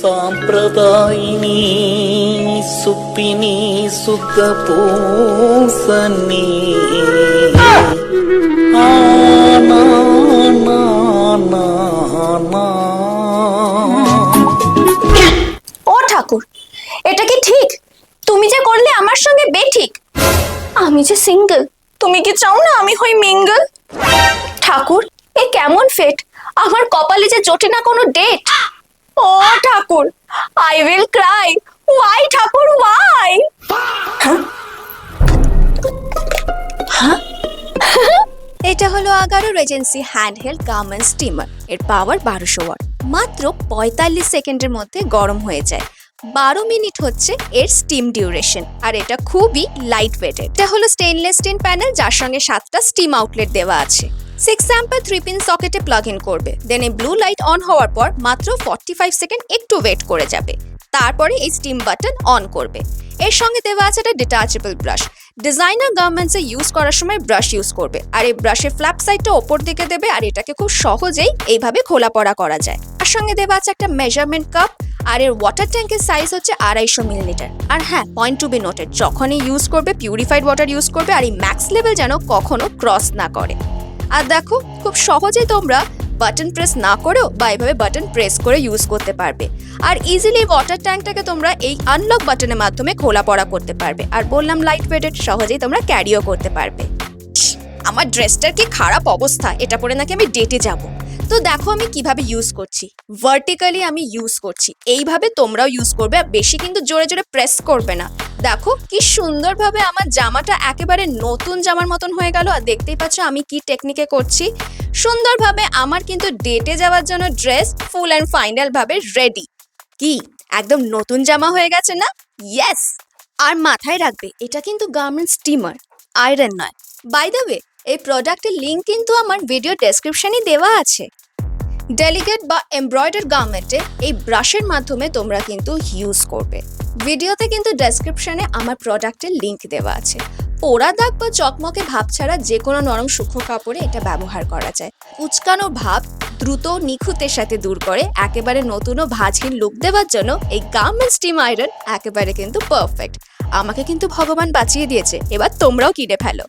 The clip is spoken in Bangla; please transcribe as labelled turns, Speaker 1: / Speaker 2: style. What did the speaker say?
Speaker 1: సాంప్రదాయిని సుప్పిని సుఖ పూసని
Speaker 2: ও ঠাকুর, এটা কি ঠিক? তুমি যে করলে আমার সঙ্গে বেঠিক। আমি যে সিঙ্গেল, তুমি কি চাও না আমি হই মিঙ্গল? ঠাকুর, এ কেমন ফেট, আমার কপালে যে জোটে না কোনো ডেট। ও ঠাকুর, আই উইল ক্রাই, ওয়াই ঠাকুর ওয়াই? এটা হলো Agaro regency handheld garment steamer. এর পাওয়ার 1200 ওয়াট, মাত্র 45 সেকেন্ডের মধ্যে গরম হয়ে যায়। 12 মিনিট হচ্ছে এর স্টিম ডিউরেশন, আর এটা খুবই লাইট ওয়েটেড। এটা হলো স্টেইনলেস স্টিল প্যানেল, যার সঙ্গে 7টা স্টিম আউটলেট দেওয়া আছে। 6 অ্যাম্পার 3 পিন সকেটে প্লাগ ইন করবে। দেন এই ব্লু লাইট অন হওয়ার পর মাত্র 45 সেকেন্ড একটু ওয়েট করে যাবে। তারপরে এই স্টিম বাটন অন করবে। এর সঙ্গে দেওয়া আছে একটা ডিটাচেবল ব্রাশ। ডিজাইনার গার্মেন্টসে ইউজ করার সময় ব্রাশ ইউজ করবে, আর এই ব্রাশের ফ্ল্যাপ সাইডটা ওপর দিকে দেবে, আর এটাকে খুব সহজেই এইভাবে খোলা পড়া করা যায়। তার সঙ্গে দেওয়া আছে একটা মেজারমেন্ট কাপ, আর এর ওয়াটার ট্যাঙ্কের সাইজ হচ্ছে 250 মিলিলিটার। আর হ্যাঁ, পয়েন্ট টু বি নোটেড, যখনই ইউজ করবে পিউরিফাইড ওয়াটার ইউজ করবে, আর এই ম্যাক্স লেভেল যেন কখনো ক্রস না করে। আর দেখো, খুব সহজেই তোমরা বাটন প্রেস না করেও বা এভাবে বাটন প্রেস করে ইউজ করতে পারবে। আর ইজিলি ওয়াটার ট্যাঙ্কটাকে তোমরা এই আনলক বাটনের মাধ্যমে খোলা পড়া করতে পারবে। আর বললাম লাইট ওয়েটেড, সহজেই তোমরা ক্যারিও করতে পারবে। আমার ড্রেসটার কি খারাপ অবস্থা, এটা পরে নাকি আমি ডেটে যাব। তো দেখো আমি কিভাবে ইউজ করছি। ভার্টিক্যালি আমি ইউজ করছি, এইভাবে তোমরাও ইউজ করবে। বেশি কিন্তু জোরে জোরে প্রেস করবে না। দেখো কি সুন্দরভাবে আমার জামাটা একেবারে নতুন জামার মতন হয়ে গেল। আর দেখতেই পাচ্ছ আমি কি টেকনিকে করছি। সুন্দরভাবে আমার কিন্তু ডেটে যাওয়ার জন্য ড্রেস ফুল অ্যান্ড ফাইনাল ভাবে রেডি। কি একদম নতুন জামা হয়ে গেছে না? ইয়েস। আর মাথায় রাখবে, এটা কিন্তু গার্মেন্ট স্টিমার, আয়রন নয়। বাই দ্য ওয়ে, এই প্রোডাক্টের লিঙ্ক কিন্তু আমার ভিডিও ডেসক্রিপশনে দেওয়া আছে। ডেলিকেট বা এমব্রয়ডারি গার্মেন্টে এই ব্রাশের মাধ্যমে তোমরা কিন্তু ইউজ করবে। ভিডিওতে কিন্তু ডেসক্রিপশনে আমার প্রোডাক্টের লিঙ্ক দেওয়া আছে। পোড়া দাগ বা চকমকে ভাব ছাড়া যে কোনো নরম সূক্ষ্ম কাপড়ে এটা ব্যবহার করা যায়। কুচকানো ভাব দ্রুত নিখুঁতের সাথে দূর করে একেবারে নতুন ও ভাঁজহীন লুক দেওয়ার জন্য এই গার্মেন্ট স্টিম আয়রন একেবারে কিন্তু পারফেক্ট। আমাকে কিন্তু ভগবান বাঁচিয়ে দিয়েছে, এবার তোমরাও কিনে ফেলো।